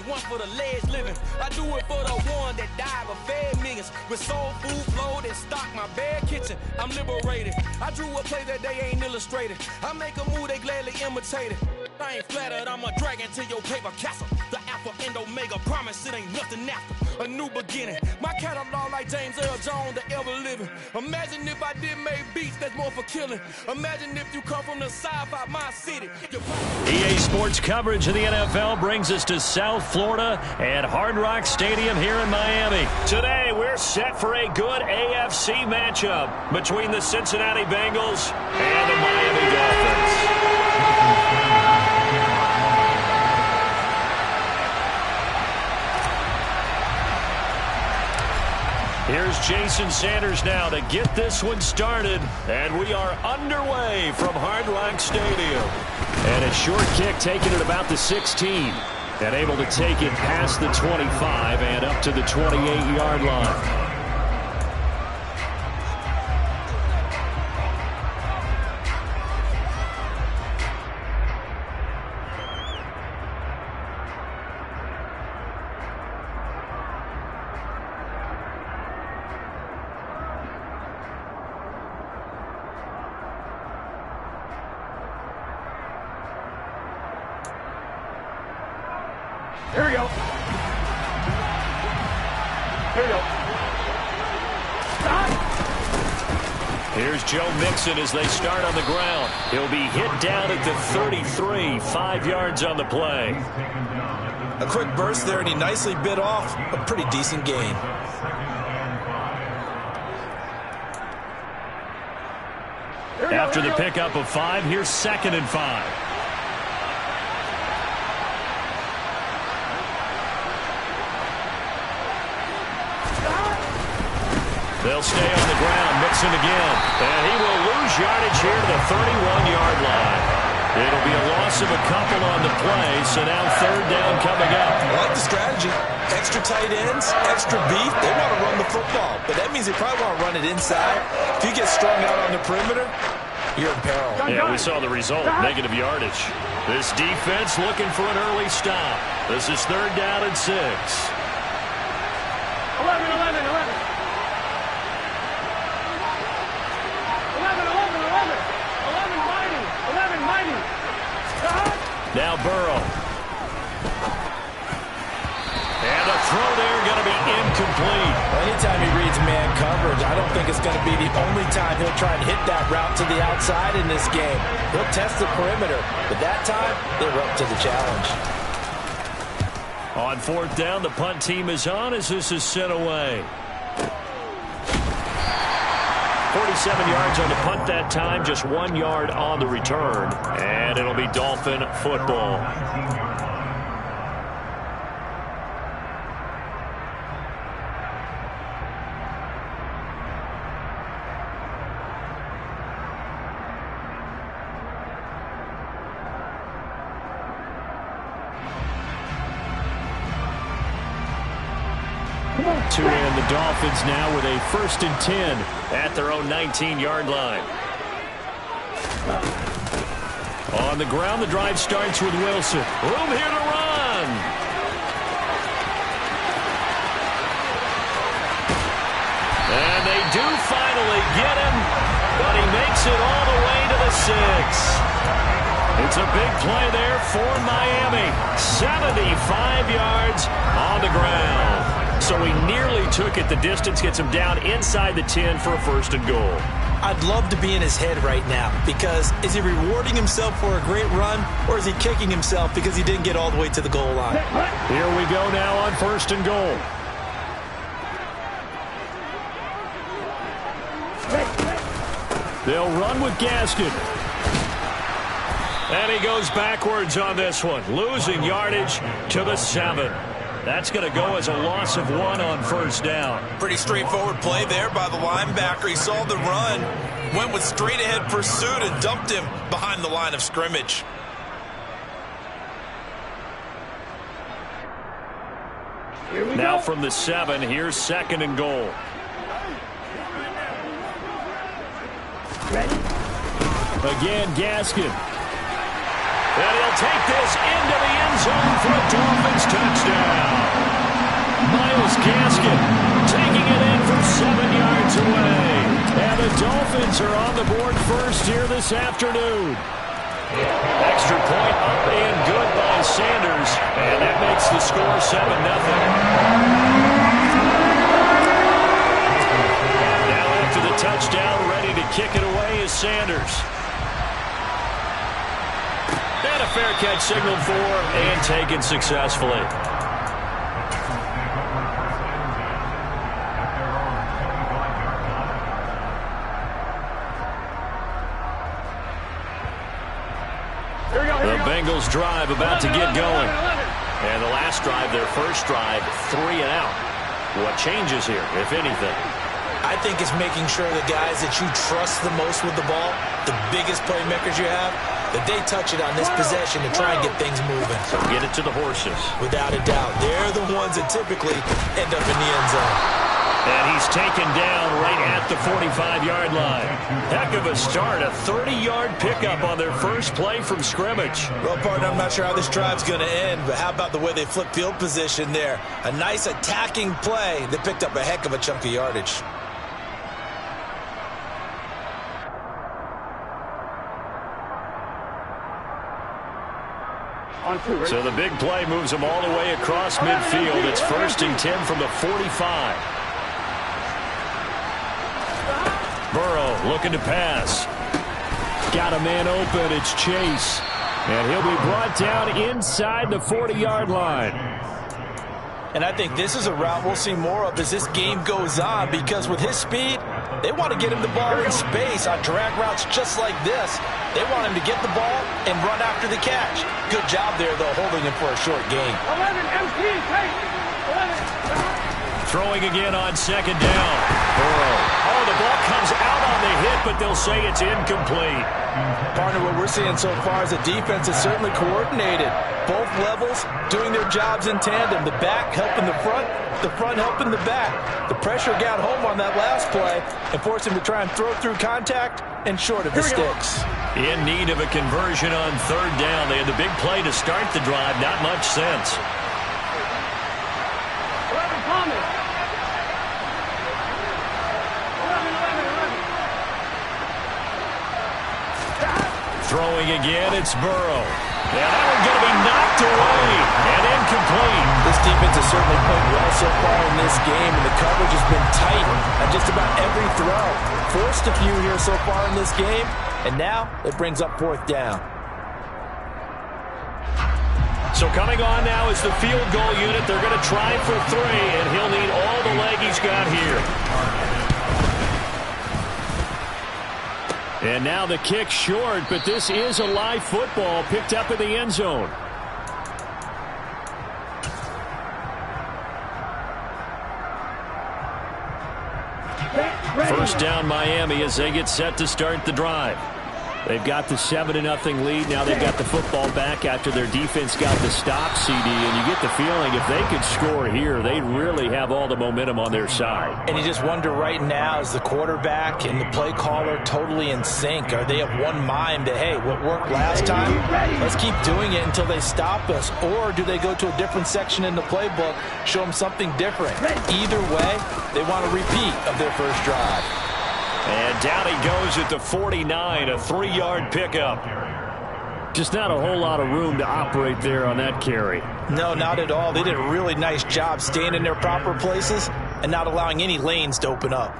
one for the ledge living. I do it for the one that died but fed millions. With soul food flowed and stocked my bare kitchen. I'm liberated. I drew a play that they ain't illustrated. I make a move they gladly imitate it. I ain't flattered, I'm a dragon to your paper castle. The Alpha and Omega, promise it ain't nothing after. A new beginning. My catalog like James Earl Jones, the ever living. Imagine if I did make beats that's more for killing. Imagine if you come from the sci-fi, my city. EA Sports coverage of the NFL brings us to South Florida and Hard Rock Stadium here in Miami. Today, we're set for a good AFC matchup between the Cincinnati Bengals and the Miami Dolphins. Here's Jason Sanders now to get this one started, and we are underway from Hard Rock Stadium. And a short kick taken at about the 16, and able to take it past the 25 and up to the 28-yard line. Here we go. Here we go. Stop. Here's Joe Mixon as they start on the ground. He'll be hit down at the 33, 5 yards on the play. A quick burst there, and he nicely bit off a pretty decent gain. After the pickup of 5, here's 2nd and 5. They'll stay on the ground. Mixon again. And he will lose yardage here to the 31-yard line. It'll be a loss of a couple on the play, so now 3rd down coming up. I like the strategy. Extra tight ends, extra beef. They want to run the football, but that means they probably want to run it inside. If you get strung out on the perimeter, you're in peril. Yeah, we saw the result, negative yardage. This defense looking for an early stop. This is 3rd down and 6. 11. Now Burrow. And a throw there going to be incomplete. Anytime he reads man coverage, I don't think it's going to be the only time he'll try and hit that route to the outside in this game. He'll test the perimeter, but that time, they're up to the challenge. On 4th down, the punt team is on as this is sent away. 47 yards on the punt that time, just 1 yard on the return. And it'll be Dolphin football. To end the Dolphins now with a 1st and 10 at their own 19-yard line. On the ground, the drive starts with Wilson. Room here to run. And they do finally get him, but he makes it all the way to the 6. It's a big play there for Miami. 75 yards on the ground. So he nearly took it the distance, gets him down inside the 10 for a 1st and goal. I'd love to be in his head right now, because is he rewarding himself for a great run, or is he kicking himself because he didn't get all the way to the goal line? Here we go now on 1st and goal. They'll run with Gaskin. And he goes backwards on this one, losing yardage to the 7. That's going to go as a loss of 1 on 1st down. Pretty straightforward play there by the linebacker. He saw the run, went with straight-ahead pursuit, and dumped him behind the line of scrimmage. Now from the 7, here's 2nd and goal. Again, Gaskin. And he'll take this into the end zone for a Dolphins touchdown. Dolphins are on the board first here this afternoon. Extra point up and good by Sanders, and that makes the score 7-0. Now after the touchdown, ready to kick it away is Sanders. And a fair catch signaled for and taken successfully. The Bengals drive about to get going. And the last drive, their first drive, 3 and out. What changes here, if anything? I think it's making sure the guys that you trust the most with the ball, the biggest playmakers you have, that they touch it on this possession to try and get things moving. So get it to the horses. Without a doubt. They're the ones that typically end up in the end zone. And he's taken down right at the 45-yard line. Heck of a start, a 30-yard pickup on their first play from scrimmage. Well, partner, I'm not sure how this drive's going to end, but how about the way they flip field position there? A nice attacking play that picked up a heck of a chunk of yardage. So the big play moves them all the way across midfield. It's 1st and 10 from the 45. Burrow looking to pass. Got a man open. It's Chase. And he'll be brought down inside the 40-yard line. And I think this is a route we'll see more of as this game goes on, because with his speed, they want to get him the ball in space on drag routes just like this. They want him to get the ball and run after the catch. Good job there, though, holding him for a short gain. 11 MT, take 11. Throwing again on 2nd down. Burrow. Oh, the ball comes out on the hit, but they'll say it's incomplete. Partner, what we're seeing so far is the defense is certainly coordinated. Both levels doing their jobs in tandem. The back helping the front helping the back. The pressure got home on that last play and forced him to try and throw through contact and short of the sticks. In need of a conversion on 3rd down. They had the big play to start the drive. Not much sense. 11 Thomas. 11. Throwing again, it's Burrow. And that one's going to be knocked away and incomplete. This defense has certainly played well so far in this game, and the coverage has been tight on just about every throw. Forced a few here so far in this game, and now it brings up 4th down. So coming on now is the field goal unit. They're going to try for 3, and he'll need all the leg he's got here. And now the kick short, but this is a live football picked up in the end zone. First down Miami as they get set to start the drive. They've got the 7-0 lead. Now they've got the football back after their defense got the stop, CD. And you get the feeling if they could score here, they'd really have all the momentum on their side. And you just wonder right now, is the quarterback and the play caller totally in sync? Are they of one mind that, hey, what worked last time, let's keep doing it until they stop us? Or do they go to a different section in the playbook, show them something different? Either way, they want a repeat of their first drive. And down he goes at the 49, a 3-yard pickup. Just not a whole lot of room to operate there on that carry. No, not at all. They did a really nice job staying in their proper places and not allowing any lanes to open up.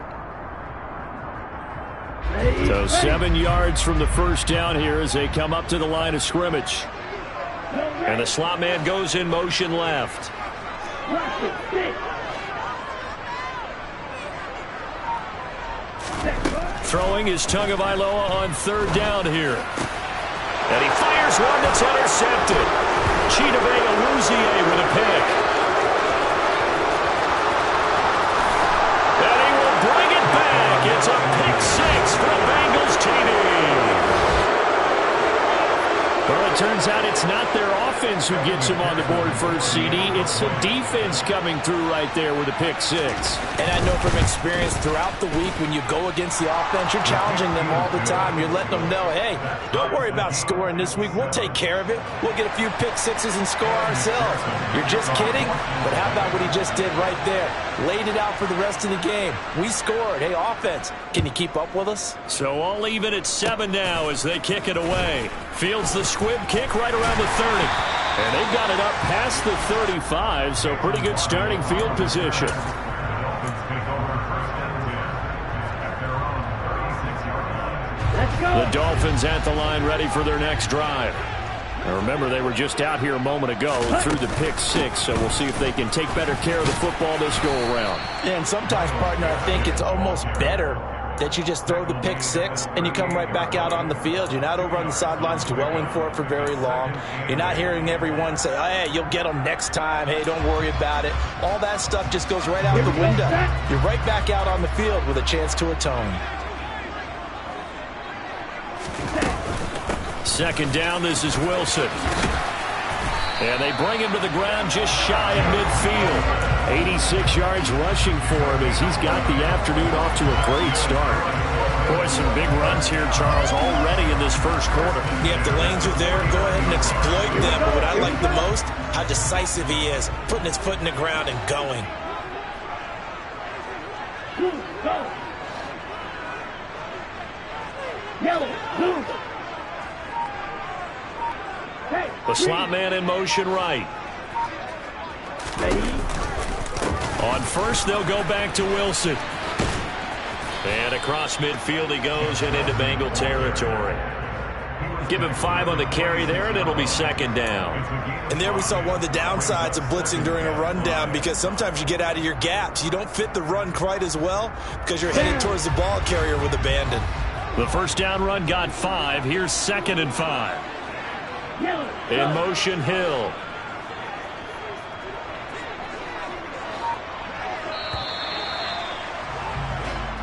So 7 yards from the first down here as they come up to the line of scrimmage. And the slot man goes in motion left. Throwing is Tagovailoa on 3rd down here. And he fires one that's intercepted. Chidobe Awuzie with a pick. And he will bring it back. It's a pick 6 for the Bengals TD. Well, it turns out it's not their offense who gets them on the board first, CD. It's the defense coming through right there with a pick 6. And I know from experience throughout the week when you go against the offense, you're challenging them all the time. You're letting them know, hey, don't worry about scoring this week. We'll take care of it. We'll get a few pick 6s and score ourselves. You're just kidding? But how about what he just did right there? laid it out for the rest of the game. We scored. Hey, offense, can you keep up with us? So all even at 7 now as they kick it away. Fields the squib kick right around the 30. And they've got it up past the 35, so pretty good starting field position. The Dolphins at the line ready for their next drive. Now remember, they were just out here a moment ago through the pick 6, so we'll see if they can take better care of the football this go around. And sometimes, partner, I think it's almost better that you just throw the pick 6 and you come right back out on the field. You're not over on the sidelines dwelling for it for very long. You're not hearing everyone say, oh, hey, you'll get them next time. Hey, don't worry about it. All that stuff just goes right out the window. You're right back out on the field with a chance to atone. Second down, this is Wilson. And they bring him to the ground just shy of midfield. 86 yards rushing for him as he's got the afternoon off to a great start. Boy, some big runs here, Charles, already in this first quarter. Yeah, if the lanes are there, go ahead and exploit them. But what I like the most, how decisive he is, putting his foot in the ground and going. Go. Yellow, blue. The slot man in motion right. On first, they'll go back to Wilson. And across midfield he goes and into Bengal territory. Give him 5 on the carry there, and it'll be second down. And there we saw one of the downsides of blitzing during a rundown, because sometimes you get out of your gaps. You don't fit the run quite as well because you're headed towards the ball carrier with abandon. The first down run got 5. Here's 2nd and 5. In motion, Hill.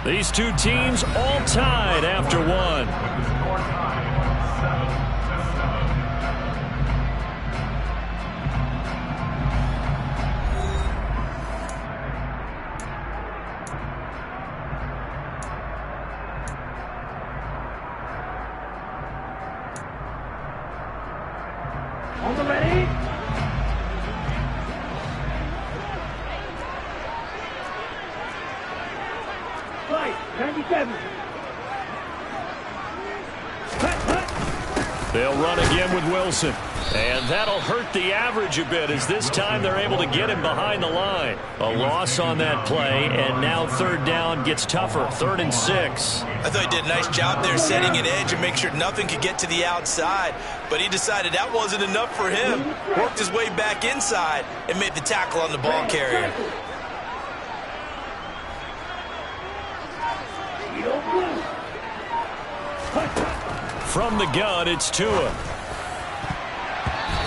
These two teams all tied after one. On the ready. Right, 97. They'll run again with Wilson. And that'll hurt the average a bit, as this time they're able to get him behind the line. A loss on that play, and now third down gets tougher. 3rd and 6. I thought he did a nice job there setting an edge and make sure nothing could get to the outside. But he decided that wasn't enough for him. Worked his way back inside and made the tackle on the ball carrier. From the gun, it's Tua.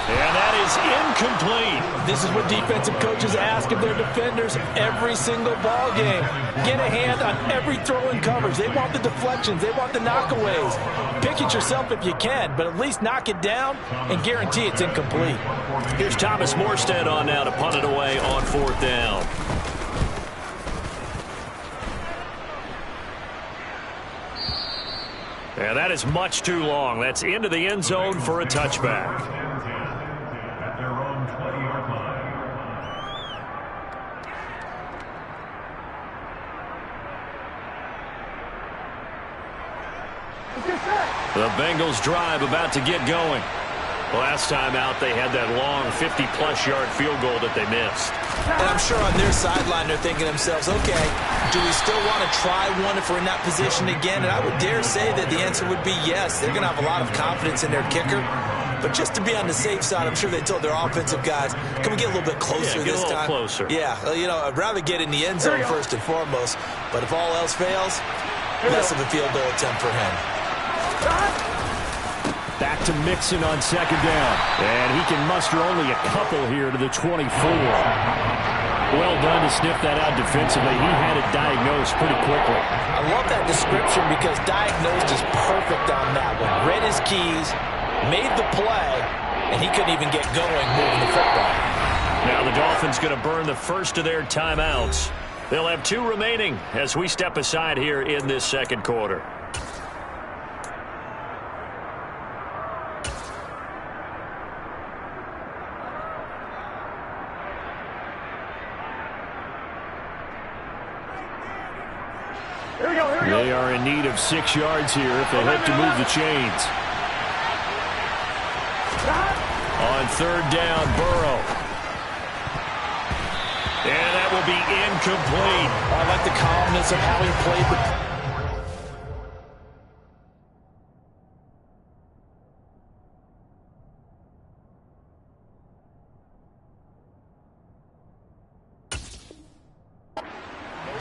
And that is incomplete. This is what defensive coaches ask of their defenders every single ball game. Get a hand on every throw in coverage. They want the deflections. They want the knockaways. Pick it yourself if you can, but at least knock it down and guarantee it's incomplete. Here's Thomas Morstead on now to punt it away on 4th down. And that is much too long. That's into the end zone for a touchback. The Bengals drive about to get going. Last time out, they had that long 50-plus yard field goal that they missed. And I'm sure on their sideline they're thinking to themselves, okay, do we still want to try one if we're in that position again? And I would dare say that the answer would be yes. They're going to have a lot of confidence in their kicker. But just to be on the safe side, I'm sure they told their offensive guys, can we get a little bit closer this time? Closer. Yeah, you know, I'd rather get in the end zone first and foremost. But if all else fails, less of a field goal attempt for him. Back to Mixon on 2nd down. And he can muster only a couple here to the 24. Well done to sniff that out defensively. He had it diagnosed pretty quickly. I love that description because diagnosed is perfect on that one. Read his keys, made the play, and he couldn't even get going moving the football. Now the Dolphins going to burn the first of their timeouts. They'll have 2 remaining as we step aside here in this second quarter. Here we go. They are in need of 6 yards here if they hope to move the chains. On 3rd down, Burrow. And that will be incomplete. I like the calmness of how he played the...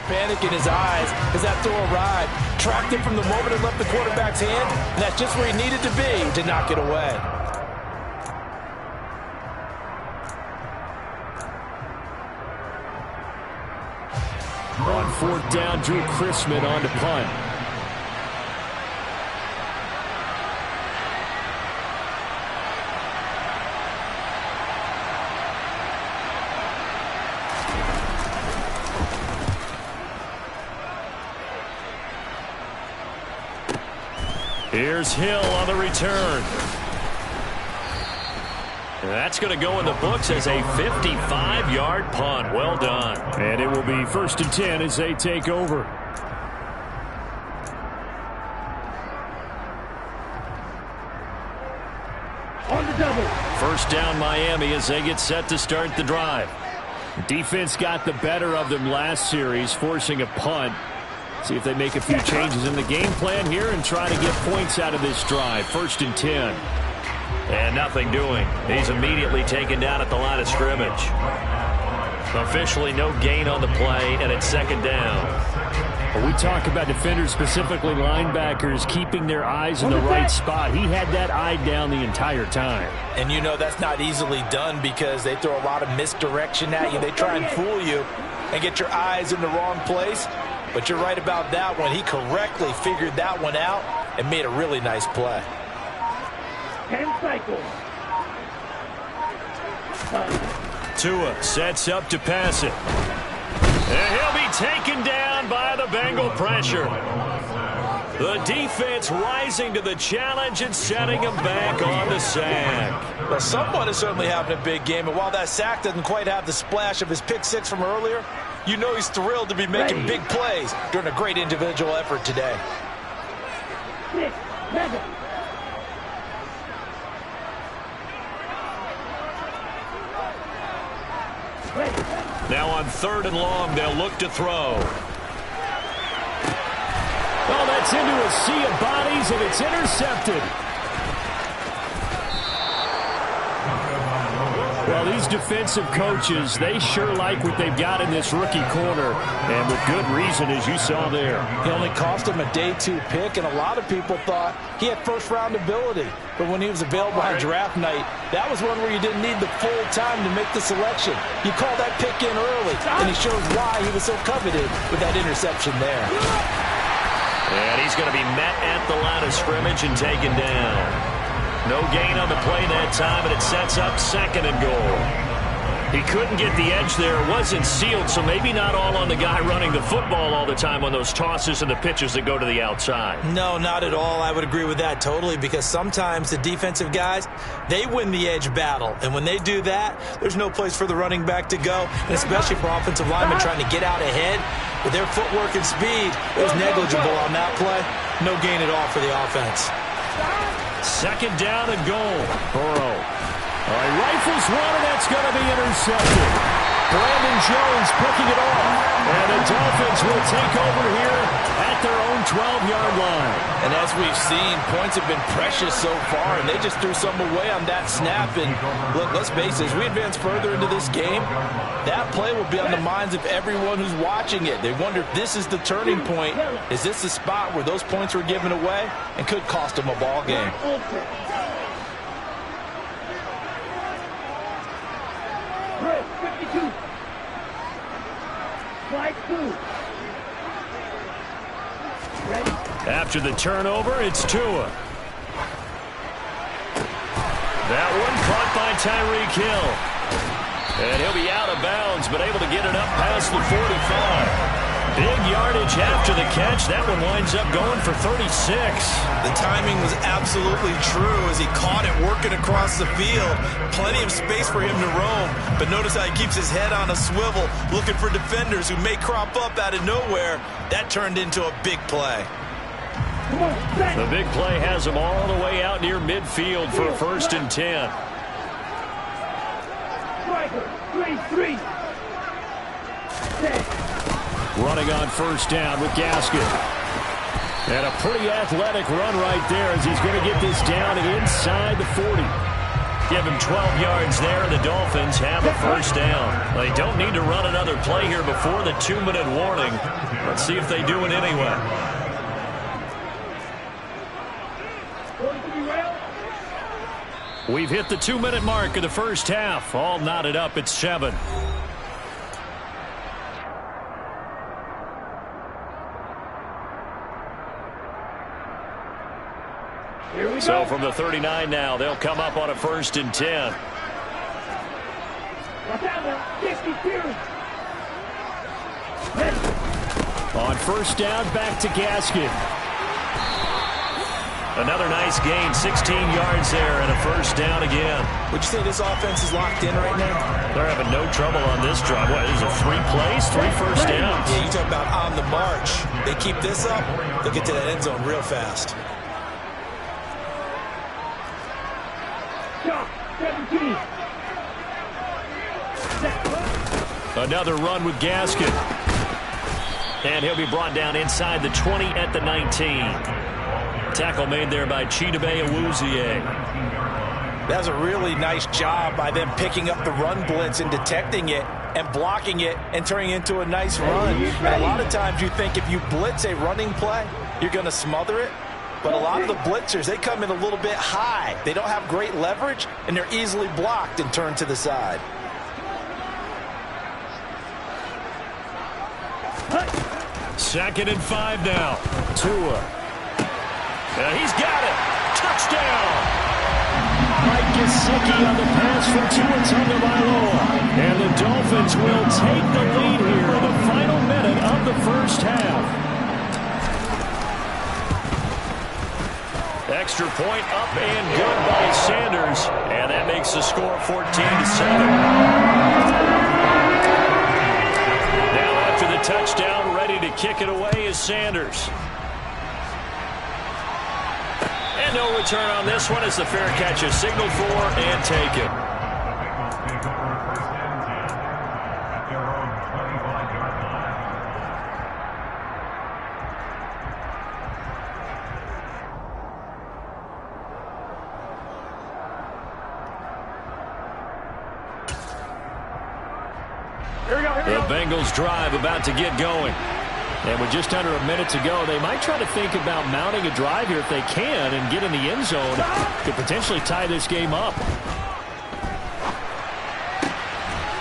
Panic in his eyes as that throw arrived. Tracked it from the moment it left the quarterback's hand, and that's just where he needed to be to knock it away. On 4th down, Drew Chrisman on to punt. Here's Hill on the return. And that's going to go in the books as a 55-yard punt. Well done. And it will be 1st and 10 as they take over. On the double. 1st down Miami as they get set to start the drive. Defense got the better of them last series, forcing a punt. See if they make a few changes in the game plan here and try to get points out of this drive. 1st and 10. And nothing doing. He's immediately taken down at the line of scrimmage. Officially no gain on the play, and it's 2nd down. Well, we talk about defenders, specifically linebackers, keeping their eyes in the right spot. He had that eye down the entire time. And you know that's not easily done because they throw a lot of misdirection at you. They try and fool you and get your eyes in the wrong place. But you're right about that one. He correctly figured that one out and made a really nice play. 10 cycles. Tua sets up to pass it. And he'll be taken down by the Bengal pressure. The defense rising to the challenge and setting him back on the sack. Well, someone is certainly having a big game, and while that sack doesn't quite have the splash of his pick six from earlier, you know he's thrilled to be making big plays during a great individual effort today. 6, 7. Now on 3rd and long, they'll look to throw. Oh, that's into a sea of bodies, and it's intercepted. Well, these defensive coaches, they sure like what they've got in this rookie corner, and with good reason, as you saw there. He only cost him a day 2 pick, and a lot of people thought he had first-round ability. But when he was available on draft night, that was one where you didn't need the full time to make the selection. You call that pick in early, and he shows why he was so coveted with that interception there. And he's going to be met at the line of scrimmage and taken down. No gain on the play that time, and it sets up 2nd and goal. He couldn't get the edge there. It wasn't sealed, so maybe not all on the guy running the football all the time on those tosses and the pitches that go to the outside. No, not at all. I would agree with that totally, because sometimes the defensive guys, they win the edge battle. And when they do that, there's no place for the running back to go, and especially for offensive linemen trying to get out ahead. With their footwork and speed, it was negligible on that play. No gain at all for the offense. 2nd down and goal. Burrow. All right, rifles one, and that's going to be intercepted. Brandon Jones picking it off. And the Dolphins will take over here at their own 12-yard line. And as we've seen, points have been precious so far, and they just threw some away on that snap. And look, let's face it, as we advance further into this game, that play will be on the minds of everyone who's watching it. They wonder if this is the turning point. Is this the spot where those points were given away and could cost them a ball game? After the turnover, it's Tua. That one caught by Tyreek Hill. And he'll be out of bounds, but able to get it up past the 45. Big yardage after the catch. That one winds up going for 36. The timing was absolutely true as he caught it working across the field. Plenty of space for him to roam. But notice how he keeps his head on a swivel, looking for defenders who may crop up out of nowhere. That turned into a big play. The big play has him all the way out near midfield for a 1st and 10. Striker, 3-3. Running on 1st down with Gaskin. And a pretty athletic run right there as he's going to get this down inside the 40. Give him 12 yards there, and the Dolphins have a 1st down. They don't need to run another play here before the 2-minute warning. Let's see if they do it anyway. We've hit the 2-minute mark of the 1st half. All knotted up at 7. So from the 39 now, they'll come up on a 1st and 10. On 1st down, back to Gaskin. Another nice gain, 16 yards there, and a 1st down again. Would you say this offense is locked in right now? They're having no trouble on this drive. What, is it 3 plays, 3 1st downs? Yeah, you talk about on the march. They keep this up, they'll get to that end zone real fast. 17. Another run with Gaskin. And he'll be brought down inside the 20 at the 19. Tackle made there by Chidobe Awuzie. That was a really nice job by them picking up the run blitz and detecting it and blocking it and turning it into a nice run. And a lot of times you think if you blitz a running play, you're going to smother it. But a lot of the blitzers, they come in a little bit high. They don't have great leverage, and they're easily blocked and turned to the side. Second and 5 now. Tua. He's got it. Touchdown. Mike Gesicki on the pass from Tua Tagovailoa. And the Dolphins will take the lead here in the final minute of the 1st half. Extra point up and good by Sanders. And that makes the score 14-7. Now after the touchdown, ready to kick it away is Sanders. And no return on this one as the fair catch is signaled for and taken. The Bengals drive about to get going. And with just under a minute to go, they might try to think about mounting a drive here if they can and get in the end zone to potentially tie this game up.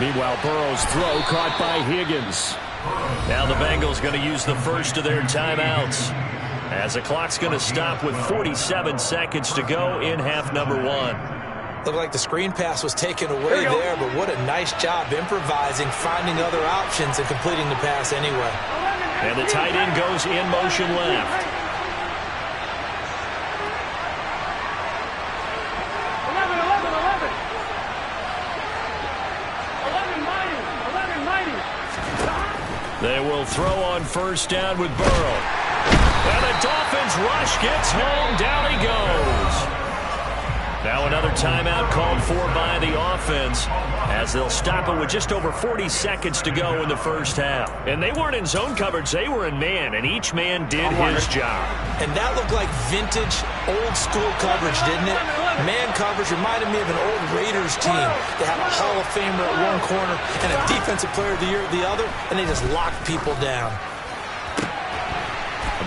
Meanwhile, Burrow's throw caught by Higgins. Now the Bengals going to use the first of their timeouts as the clock's going to stop with 47 seconds to go in half number 1. Looked like the screen pass was taken away there, but what a nice job improvising, finding other options, and completing the pass anyway. And the tight end goes in motion left. 11 They will throw on 1st down with Burrow. And the Dolphins rush gets home. Down he goes. Now another timeout called for by the offense as they'll stop it with just over 40 seconds to go in the 1st half. And they weren't in zone coverage. They were in man, and each man did his job. And that looked like vintage, old-school coverage, didn't it? Man coverage reminded me of an old Raiders team. They had a Hall of Famer at one corner and a Defensive Player of the Year at the other, and they just locked people down.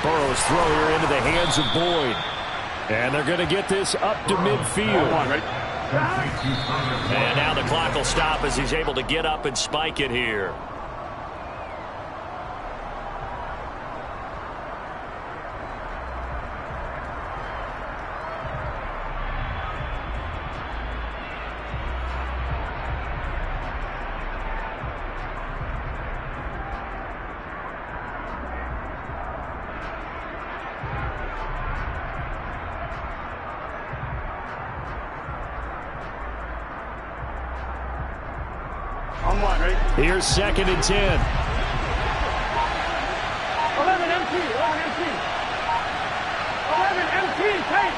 Burrow's throw here into the hands of Boyd. And they're going to get this up to midfield. And now the clock will stop as he's able to get up and spike it here. Here's 2nd and 10. 11 MT. 11 MT. 11 MT. Tight.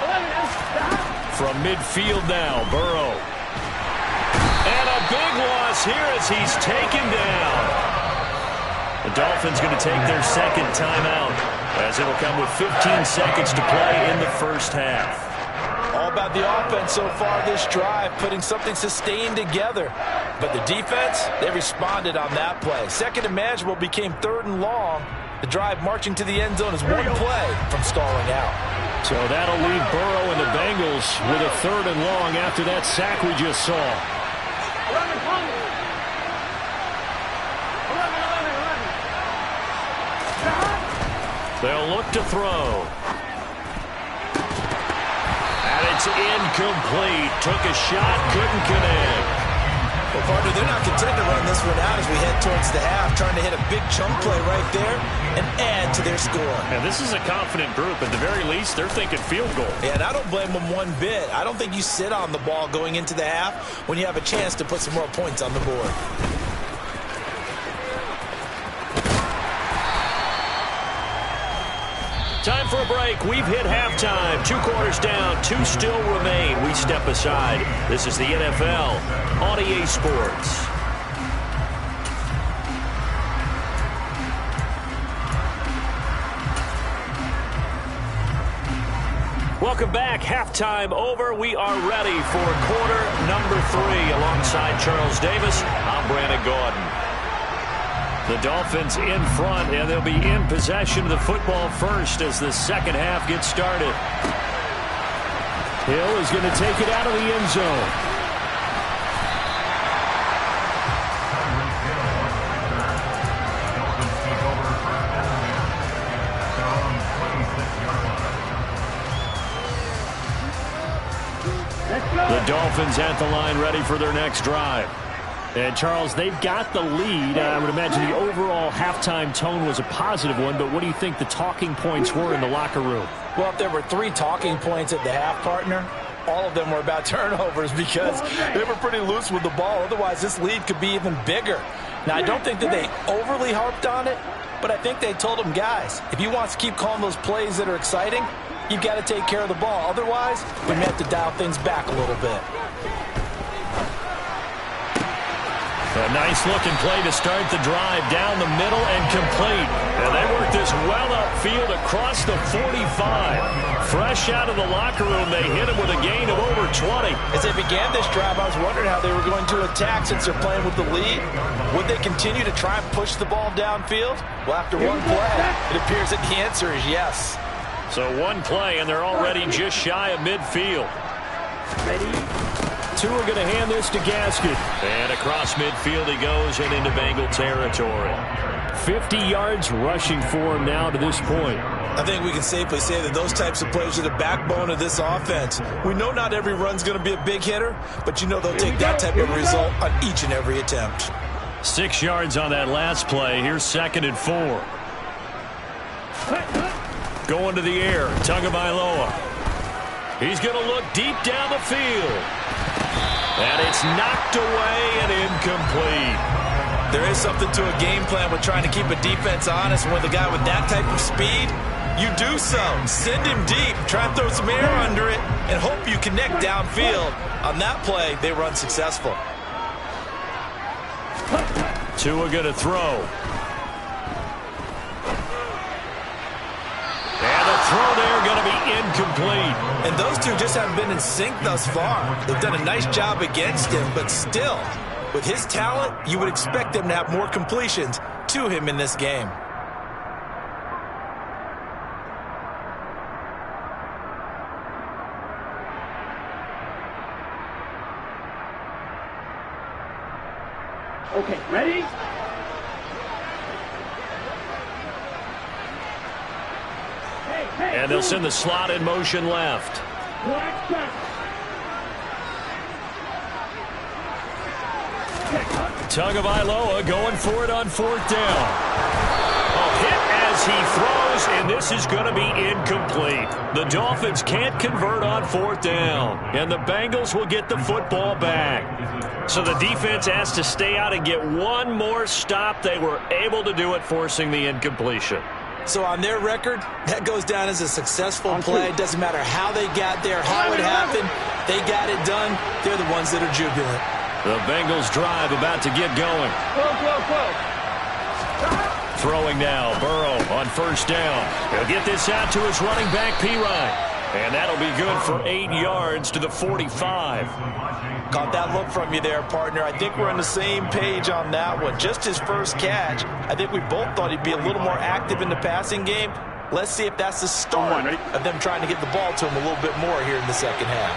11 MT. From midfield now, Burrow. And a big loss here as he's taken down. The Dolphins going to take their 2nd timeout, as it'll come with 15 seconds to play in the first half. All about the offense so far this drive, putting something sustained together. But the defense, they responded on that play. 2nd and manageable became 3rd and long. The drive marching to the end zone is one play from stalling out. So that'll leave Burrow and the Bengals with a 3rd and long after that sack we just saw. 11. They'll look to throw. And it's incomplete. Took a shot, couldn't connect. Well, partner, they're not content to run this one out as we head towards the half, trying to hit a big chunk play right there and add to their score. And this is a confident group. At the very least, they're thinking field goal. Yeah, and I don't blame them one bit. I don't think you sit on the ball going into the half when you have a chance to put some more points on the board. Time for a break. We've hit halftime. 2 quarters down. 2 still remain. We step aside. This is the NFL on EA Sports. Welcome back. Halftime over. We are ready for quarter number 3. Alongside Charles Davis, I'm Brandon Gordon. The Dolphins in front, and they'll be in possession of the football first as the second half gets started. Hill is going to take it out of the end zone. The Dolphins at the line ready for their next drive. And, Charles, they've got the lead. I would imagine the overall halftime tone was a positive one, but what do you think the talking points were in the locker room? Well, if there were 3 talking points at the half, partner, all of them were about turnovers because they were pretty loose with the ball. Otherwise, this lead could be even bigger. Now, I don't think that they overly harped on it, but I think they told them, guys, if you want to keep calling those plays that are exciting, you've got to take care of the ball. Otherwise, we may have to dial things back a little bit. A nice-looking play to start the drive down the middle and complete. And they work this well upfield across the 45. Fresh out of the locker room, they hit him with a gain of over 20. As they began this drive, I was wondering how they were going to attack since they're playing with the lead. Would they continue to try and push the ball downfield? Well, after one play, it appears that the answer is yes. So one play, and they're already just shy of midfield. Tua going to hand this to Gaskin. And across midfield he goes and into Bengal territory. 50 yards rushing for him now to this point. I think we can safely say that those types of plays are the backbone of this offense. We know not every run's going to be a big hitter, but you know they'll take that type of result on each and every attempt. 6 yards on that last play. Here's 2nd and 4. Going to the air, Tagovailoa. He's going to look deep down the field. And it's knocked away and incomplete. There is something to a game plan with trying to keep a defense honest. With a guy with that type of speed, you do so. Send him deep, try and throw some air under it, and hope you connect downfield. On that play, they were unsuccessful. Tua going to throw. And the throw there going to be incomplete. And those two just haven't been in sync thus far. They've done a nice job against him, but still, with his talent, you would expect them to have more completions to him in this game. Okay, ready? And they'll send the slot in motion left. Tagovailoa going for it on 4th down. Oh, hit as as he throws, and this is going to be incomplete. The Dolphins can't convert on 4th down, and the Bengals will get the football back. So the defense has to stay out and get one more stop. They were able to do it, forcing the incompletion. So on their record, that goes down as a successful play. Doesn't matter how they got there, how it happened. They got it done. They're the ones that are jubilant. The Bengals drive about to get going. Throwing now, Burrow on 1st down. He'll get this out to his running back, Pirine. And that'll be good for 8 yards to the 45. Caught that look from you there, partner. I think we're on the same page on that one. Just his first catch. I think we both thought he'd be a little more active in the passing game. Let's see if that's the start of them trying to get the ball to him a little bit more here in the second half.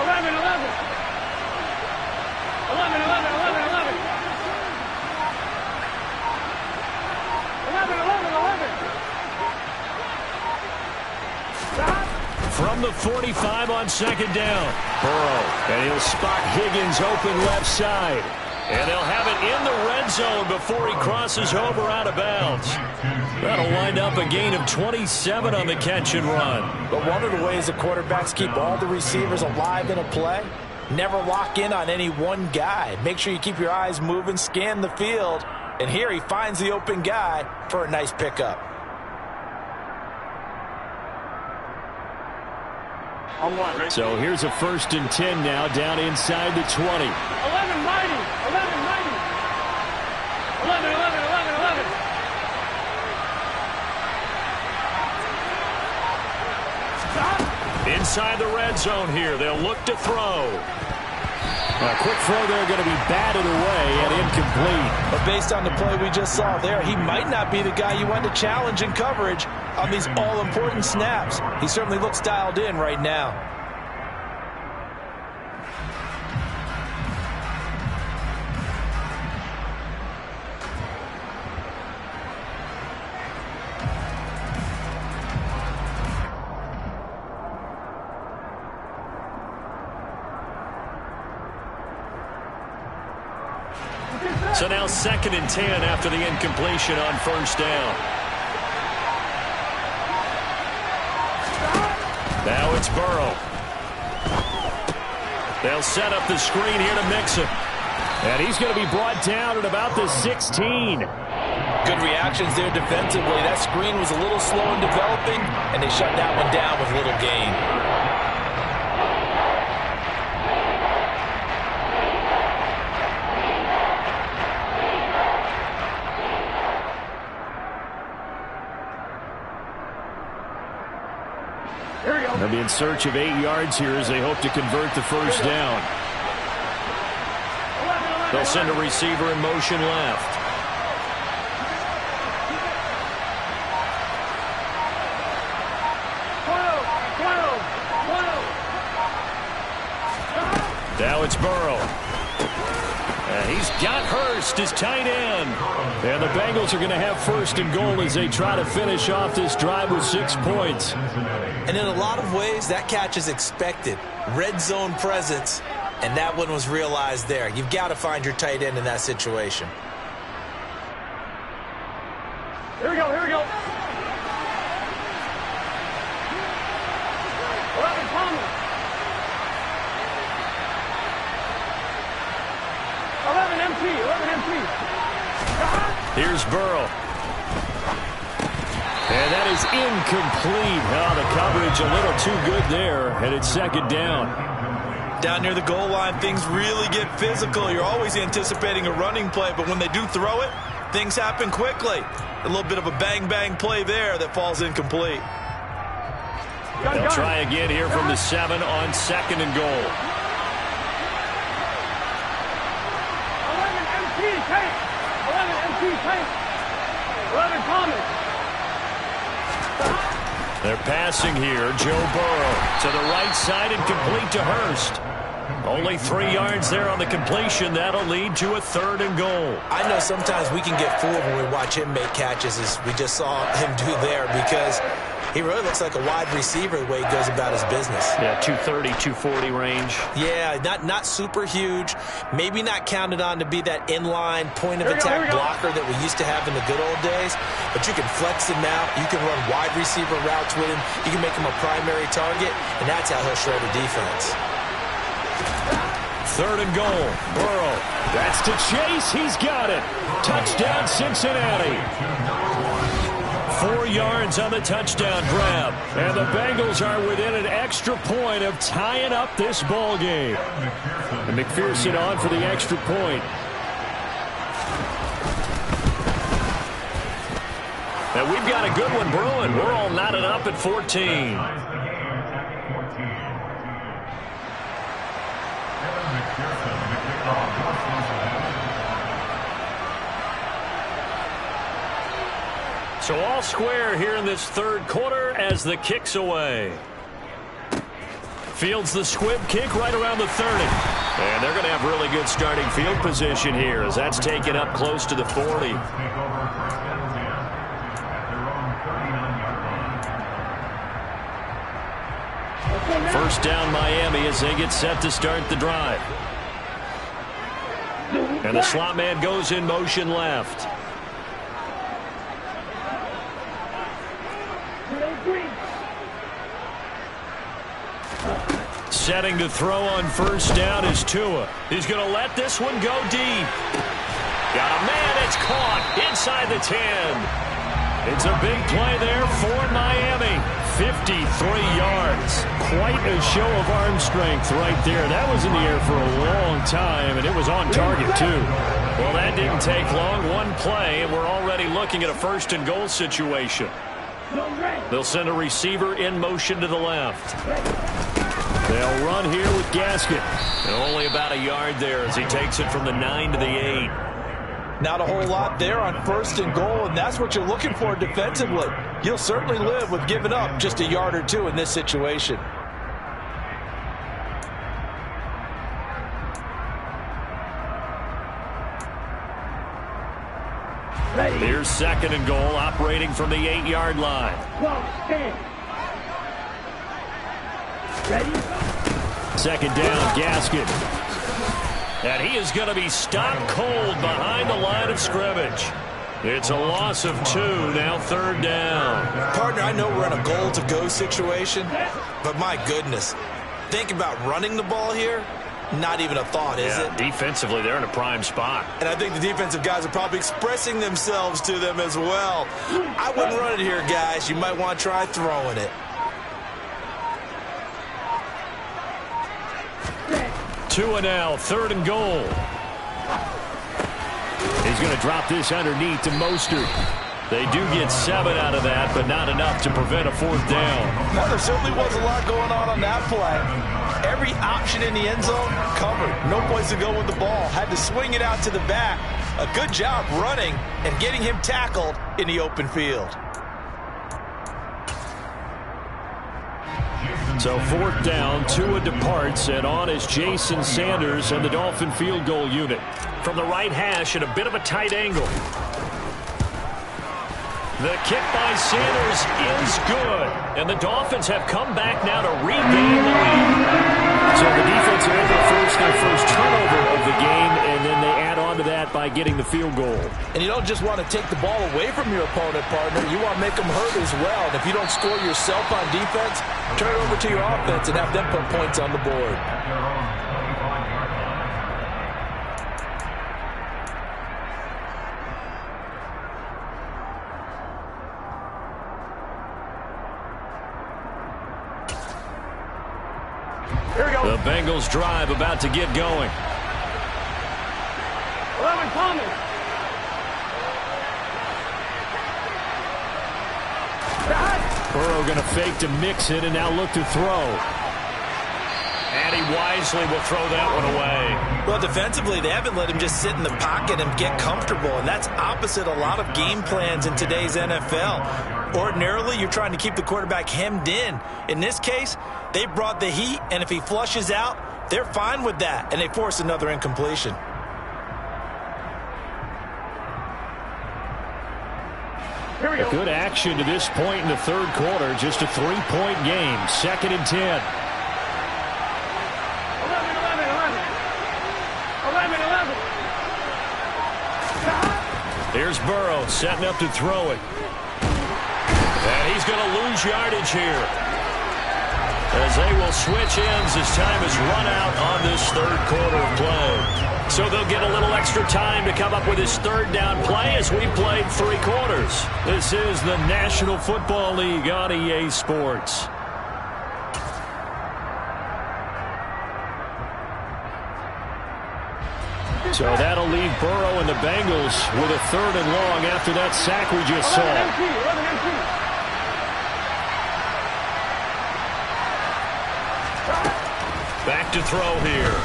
11, 11. 11, 11, 11, 11. 11, 11, 11. From the 45 on 2nd down. Burrow, and he'll spot Higgins open left side. And they'll have it in the red zone before he crosses over out of bounds. That'll wind up a gain of 27 on the catch and run. But one of the ways the quarterbacks keep all the receivers alive in a play, never lock in on any one guy. Make sure you keep your eyes moving, scan the field. And here he finds the open guy for a nice pickup. So here's a 1st and 10 now, down inside the 20. 11, mighty. 11, mighty. 11, 11, 11, 11. Stop. Inside the red zone here. They'll look to throw. A quick throw there, going to be batted away and incomplete. But based on the play we just saw there, he might not be the guy you want to challenge in coverage on these all-important snaps. He certainly looks dialed in right now. So now 2nd and 10 after the incompletion on 1st down. Now it's Burrow. They'll set up the screen here to Mixon. And he's going to be brought down at about the 16. Good reactions there defensively. That screen was a little slow in developing, and they shut that one down with little gain. They'll be in search of 8 yards here as they hope to convert the 1st down. They'll send a receiver in motion left. Now it's Burrow. And he's got Hurst, his tight end. And the Bengals are going to have 1st and goal as they try to finish off this drive with 6 points. And in a lot of ways, that catch is expected. Red zone presence, and that one was realized there. You've got to find your tight end in that situation. Here we go, here we go. 11, Thomas. 11 empty, 11 empty. Here's Burrow. And that is incomplete. Oh, the coverage a little too good there, and it's 2nd down. Down near the goal line, things really get physical. You're always anticipating a running play, but when they do throw it, things happen quickly. A little bit of a bang-bang play there that falls incomplete. They'll try again here from the 7 on 2nd and goal. 11 empty, take. 11 empty, take. 11 Thomas. They're passing here. Joe Burrow to the right side and complete to Hurst. Only 3 yards there on the completion. That'll lead to a 3rd and goal. I know sometimes we can get fooled when we watch him make catches, as we just saw him do there, because He really looks like a wide receiver the way he goes about his business. Yeah, 230, 240 range. Yeah, not super huge. Maybe not counted on to be that inline point-of-attack blocker that we used to have in the good old days. But you can flex him out. You can run wide receiver routes with him. You can make him a primary target, and that's how he'll shred a defense. 3rd and goal. Burrow. That's to Chase. He's got it. Touchdown, Cincinnati. 4 yards on the touchdown grab. And the Bengals are within an extra point of tying up this ball game. And McPherson on for the extra point. And we've got a good one brewing. We're all knotted up at 14. So all square here in this 3rd quarter as the kick's away. Fields the squib kick right around the 30. And they're going to have really good starting field position here as that's taken up close to the 40. First down Miami as they get set to start the drive. And the slot man goes in motion left. Setting to throw on first down is Tua. He's going to let this one go deep. Got a man. It's caught inside the 10. It's a big play there for Miami. 53 yards. Quite a show of arm strength right there. That was in the air for a long time, and it was on target, too. Well, that didn't take long. One play, and we're already looking at a 1st and goal situation. They'll send a receiver in motion to the left. They'll run here with Gaskin. And only about a yard there as he takes it from the 9 to the 8. Not a whole lot there on 1st and goal, and that's what you're looking for defensively. You'll certainly live with giving up just a yard or two in this situation. Here's 2nd and goal, operating from the 8-yard line. Ready? 2nd down, Gaskin. And he is going to be stopped cold behind the line of scrimmage. It's a loss of 2, now 3rd down. Partner, I know we're in a goal-to-go situation, but my goodness, think about running the ball here. Not even a thought, is it? Defensively, they're in a prime spot. And I think the defensive guys are probably expressing themselves to them as well. I wouldn't run it here, guys. You might want to try throwing it. 2 and now, 3rd and goal. He's going to drop this underneath to Mostert. They do get 7 out of that, but not enough to prevent a 4th down. Well, there certainly was a lot going on that play. Every option in the end zone covered. No place to go with the ball. Had to swing it out to the back. A good job running and getting him tackled in the open field. So 4th down, Tua departs, and on is Jason Sanders and the Dolphin field goal unit. From the right hash at a bit of a tight angle. The kick by Sanders is good. And the Dolphins have come back now to regain the lead. So the defense had their first turnover of the game, and then they add on to that by getting the field goal. And you don't just want to take the ball away from your opponent, partner. You want to make them hurt as well. And if you don't score yourself on defense, turn it over to your offense and have them put points on the board. The Bengals drive about to get going. 11 coming. Burrow going to fake to mix it and now look to throw. And he wisely will throw that one away. Well, defensively, they haven't let him just sit in the pocket and get comfortable, and that's opposite a lot of game plans in today's NFL. Ordinarily, you're trying to keep the quarterback hemmed in. In this case, they brought the heat, and if he flushes out, they're fine with that, and they force another incompletion. A good action to this point in the third quarter. Just a 3-point game. 2nd and 10. 11. Here's Burrow setting up to throw it. And he's going to lose yardage here, as they will switch ends as time is run out on this third quarter of play. So they'll get a little extra time to come up with his third down play as we played 3 quarters. This is the National Football League on EA Sports. So that'll leave Burrow and the Bengals with a 3rd and long after that sack we just saw. Back to throw here.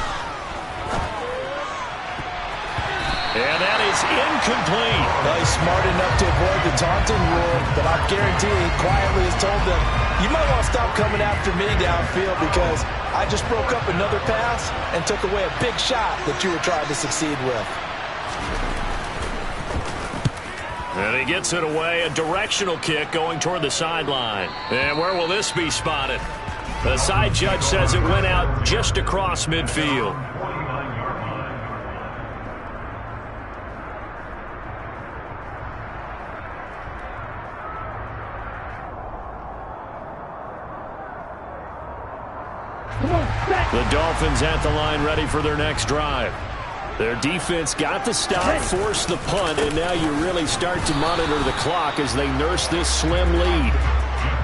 And that is incomplete. Well, he's smart enough to avoid the taunting rule, but I guarantee he quietly has told them, you might want to stop coming after me downfield because I just broke up another pass and took away a big shot that you were trying to succeed with. And he gets it away, a directional kick going toward the sideline. And where will this be spotted? The side judge says it went out just across midfield. The Dolphins at the line ready for their next drive. Their defense got the stop, forced the punt, and now you really start to monitor the clock as they nurse this slim lead.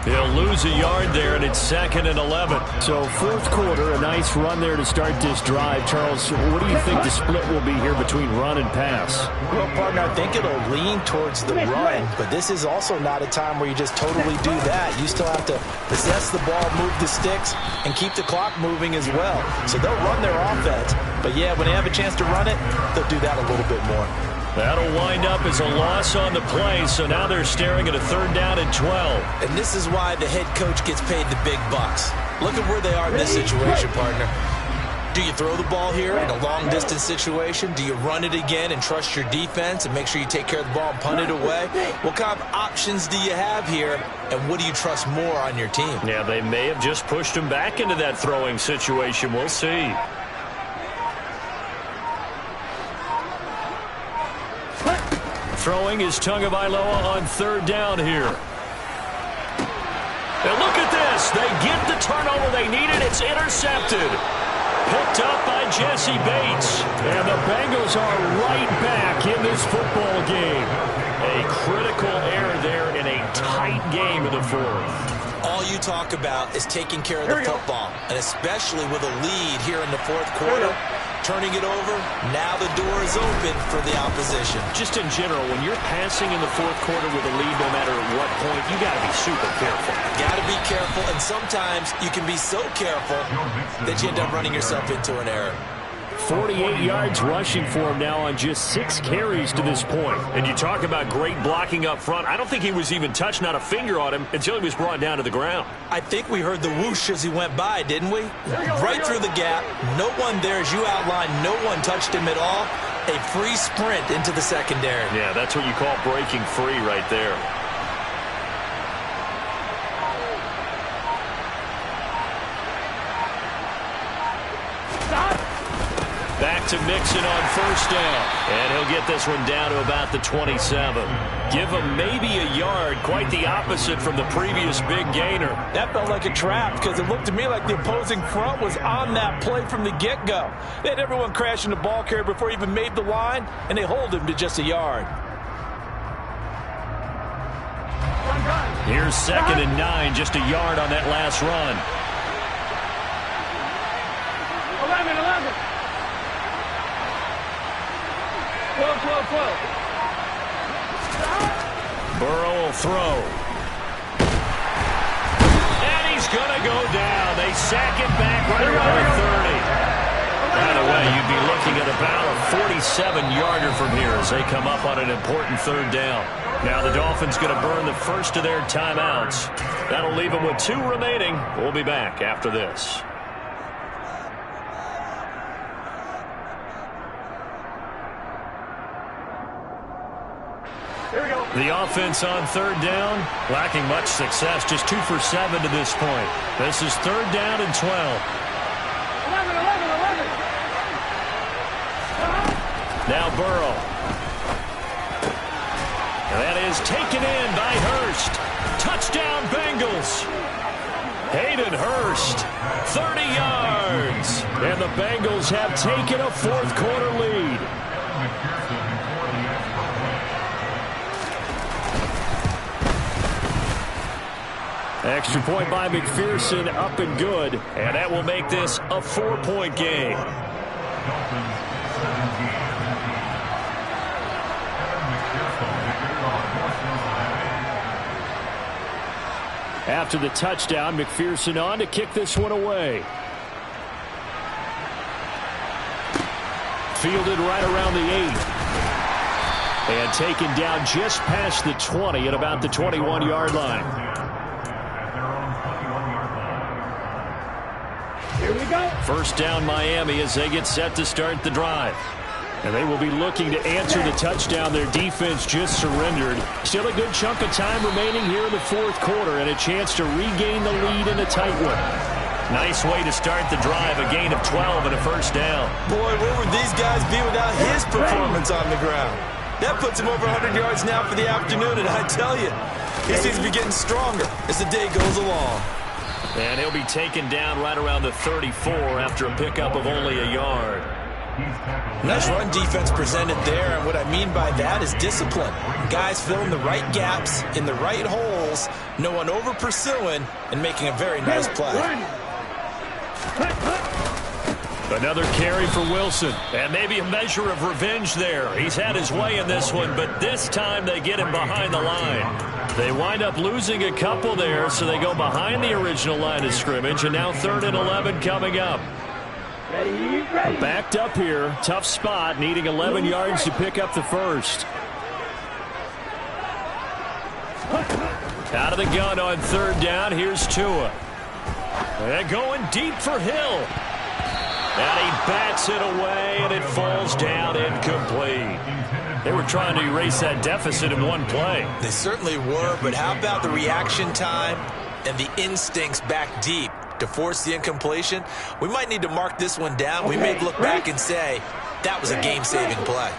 They'll lose a yard there, and it's 2nd and 11. So 4th quarter, a nice run there to start this drive. Charles, what do you think the split will be here between run and pass? Well, partner, I think it'll lean towards the run, but this is also not a time where you just totally do that. You still have to possess the ball, move the sticks, and keep the clock moving as well. So they'll run their offense, but yeah, when they have a chance to run it, they'll do that a little bit more. That'll wind up as a loss on the play, so now they're staring at a 3rd down and 12. And this is why the head coach gets paid the big bucks. Look at where they are in this situation, partner. Do you throw the ball here in a long-distance situation? Do you run it again and trust your defense and make sure you take care of the ball and punt it away? What kind of options do you have here, and what do you trust more on your team? Yeah, they may have just pushed him back into that throwing situation. We'll see. Throwing is Tagovailoa on 3rd down here. And look at this. They get the turnover they needed. It's intercepted. Picked up by Jesse Bates. And the Bengals are right back in this football game. A critical error there in a tight game in the 4th. All you talk about is taking care of the football, and especially with a lead here in the 4th quarter. Turning it over, now the door is open for the opposition. Just in general, when you're passing in the 4th quarter with a lead, no matter at what point, you got to be super careful. Got to be careful, and sometimes you can be so careful that you end up running yourself into an error. 48 yards rushing for him now on just 6 carries to this point. And you talk about great blocking up front. I don't think he was even touched, not a finger on him, until he was brought down to the ground. I think we heard the whoosh as he went by, didn't we? Right through the gap. No one there, as you outlined, no one touched him at all. A free sprint into the secondary. Yeah, that's what you call breaking free right there. Back to Mixon on 1st down. And he'll get this one down to about the 27. Give him maybe a yard. Quite the opposite from the previous big gainer. That felt like a trap because it looked to me like the opposing front was on that play from the get-go. They had everyone crashing the ball carrier before he even made the line, and they hold him to just a yard. Here's 2nd and 9, just a yard on that last run. 11. 12. Burrow will throw. And he's going to go down. They sack it back right around the 30. By the way, you'd be looking at about a 47-yarder from here as they come up on an important 3rd down. Now the Dolphins going to burn the first of their timeouts. That'll leave them with 2 remaining. We'll be back after this. The offense on third down, lacking much success, just 2 for 7 to this point. This is third down and 12. 11. Now Burrow. That is taken in by Hurst. Touchdown Bengals. Hayden Hurst, 30 yards. And the Bengals have taken a fourth quarter lead. Extra point by McPherson, up and good. And that will make this a 4-point game. After the touchdown, McPherson on to kick this one away. Fielded right around the 8. And taken down just past the 20 at about the 21-yard line. Here we go. First down Miami as they get set to start the drive. And they will be looking to answer the touchdown their defense just surrendered. Still a good chunk of time remaining here in the fourth quarter and a chance to regain the lead in a tight one. Nice way to start the drive, a gain of 12 and a first down. Boy, where would these guys be without his performance on the ground? That puts him over 100 yards now for the afternoon, and I tell you, he seems to be getting stronger as the day goes along. And he'll be taken down right around the 34 after a pickup of only a yard. Nice run defense presented there, and what I mean by that is discipline. Guys filling the right gaps in the right holes, no one over pursuing, and making a very nice play. Another carry for Wilson, and maybe a measure of revenge there. He's had his way in this one, but this time they get him behind the line. They wind up losing a couple there, so they go behind the original line of scrimmage, and now 3rd and 11 coming up. Ready. Backed up here, tough spot, needing 11 yards to pick up the first. Out of the gun on 3rd down, here's Tua. And going deep for Hill. And he bats it away, and it falls down incomplete. They were trying to erase that deficit in one play. They certainly were, but how about the reaction time and the instincts back deep to force the incompletion? We might need to mark this one down. We may look back and say that was a game-saving play.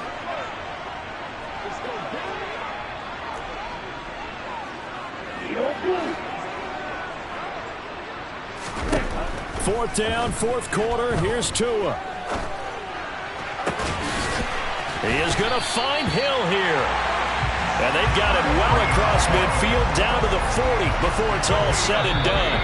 Fourth down, fourth quarter. Here's Tua. He is going to find Hill here. And they've got it well across midfield down to the 40 before it's all said and done.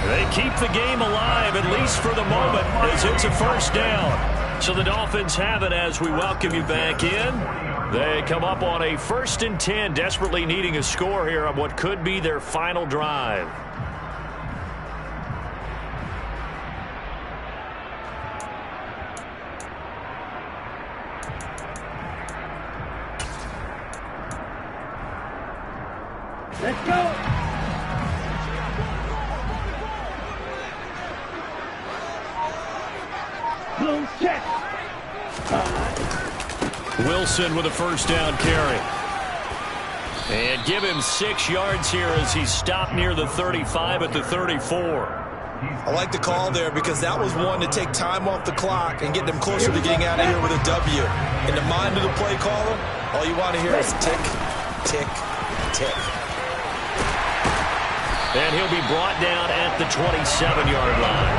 They keep the game alive, at least for the moment, as it's a first down. So the Dolphins have it as we welcome you back in. They come up on a 1st and 10, desperately needing a score here on what could be their final drive. Let's go. Bloom check. Wilson with a first down carry. And give him 6 yards here as he's stopped near the 35 at the 34. I like the call there because that was one to take time off the clock and get them closer to getting out of here with a W. In the mind of the play caller, all you want to hear is tick, tick, tick. And he'll be brought down at the 27-yard line.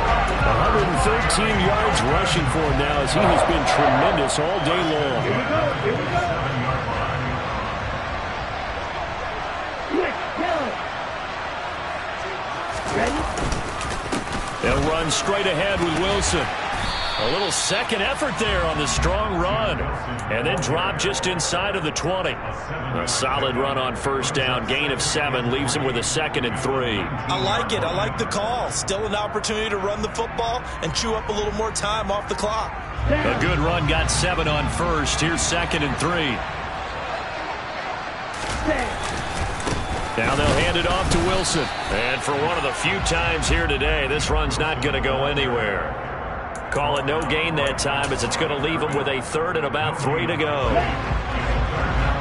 113 yards rushing for him now as he has been tremendous all day long. Here we go. Ready? They'll run straight ahead with Wilson. A little second effort there on the strong run. And then drop just inside of the 20. A solid run on first down. Gain of 7 leaves him with a 2nd and 3. I like it. I like the call. Still an opportunity to run the football and chew up a little more time off the clock. A good run, got 7 on first. Here's 2nd and 3. Now they'll hand it off to Wilson. And for one of the few times here today, this run's not going to go anywhere. Call it no gain that time as it's going to leave him with a 3rd and about 3 to go.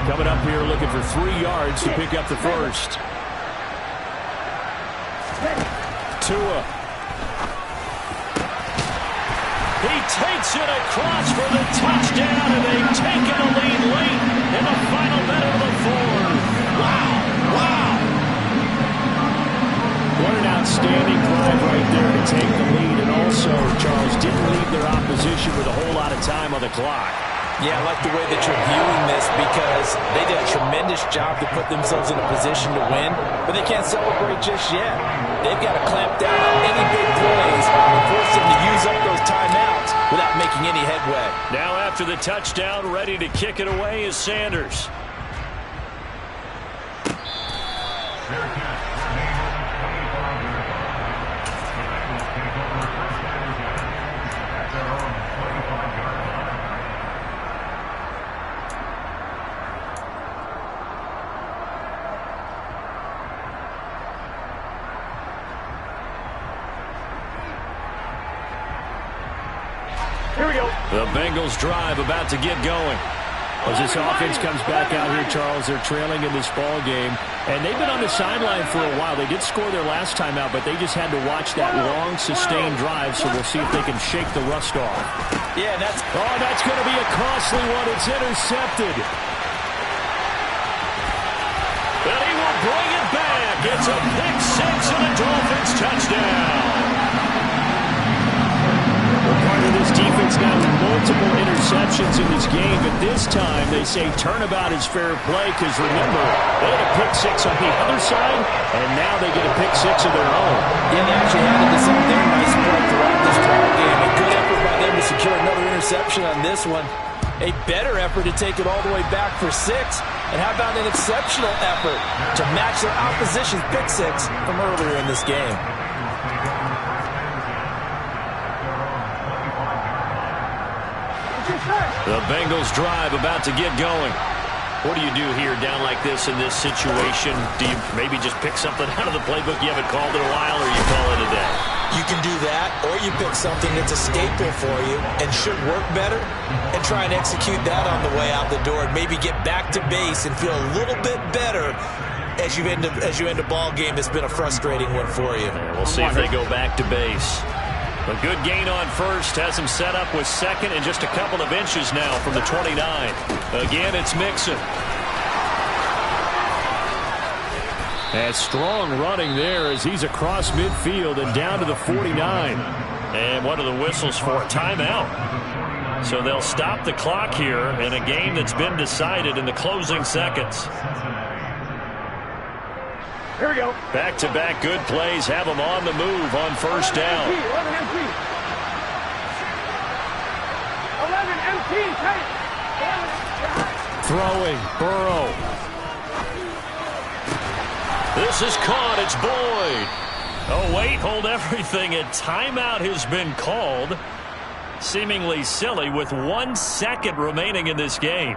Coming up here looking for 3 yards to pick up the first. Tua. He takes it across for the touchdown, and they've taken a lead late in the final minute of the fourth. Wow. What an outstanding drive right there to take the lead, and also, Charles, didn't leave their opposition with a whole lot of time on the clock. Yeah, I like the way that you're viewing this because they did a tremendous job to put themselves in a position to win, but they can't celebrate just yet. They've got to clamp down on any big plays and force them to use up those timeouts without making any headway. Now after the touchdown, ready to kick it away is Sanders. The Bengals drive about to get going. As this offense comes back out here, Charles, they're trailing in this ball game. And they've been on the sideline for a while. They did score their last time out, but they just had to watch that long, sustained drive, so we'll see if they can shake the rust off. Yeah, that's going to be a costly one. It's intercepted. And he will bring it back. It's a pick six and a Dolphins touchdown. Part of this defense got multiple interceptions in this game, but this time they say turnabout is fair play because, remember, they had a pick six on the other side, and now they get a pick six of their own. Yeah, they actually added to some of their nice play throughout this ball game. A good effort by them to secure another interception on this one. A better effort to take it all the way back for 6. And how about an exceptional effort to match their opposition's pick six from earlier in this game? The Bengals drive about to get going. What do you do here down like this in this situation? Do you maybe just pick something out of the playbook you haven't called in a while, or you call it a day? You can do that, or you pick something that's a staple for you and should work better and try and execute that on the way out the door and maybe get back to base and feel a little bit better as you end a ball game that's been a frustrating one for you. Yeah, we'll see if they go back to base. A good gain on first has him set up with second and just a couple of inches now from the 29. Again, it's Mixon. And strong running there as he's across midfield and down to the 49. And what are the whistles for? Timeout. So they'll stop the clock here in a game that's been decided in the closing seconds. Here we go. Back-to-back good plays have them on the move on first down. 11 MT, tight. Throwing, Burrow. This is caught. It's Boyd. Oh, wait, hold everything. A timeout has been called. Seemingly silly with 1 second remaining in this game.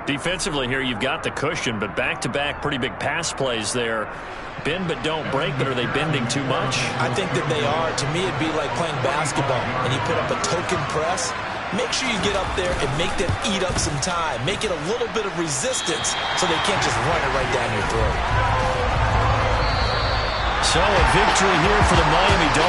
Defensively here, you've got the cushion, but back-to-back pretty big pass plays there. Bend but don't break, but are they bending too much? I think that they are. To me, it'd be like playing basketball, and you put up a token press. Make sure you get up there and make them eat up some time. Make it a little bit of resistance so they can't just run it right down your throat. So a victory here for the Miami Dolphins.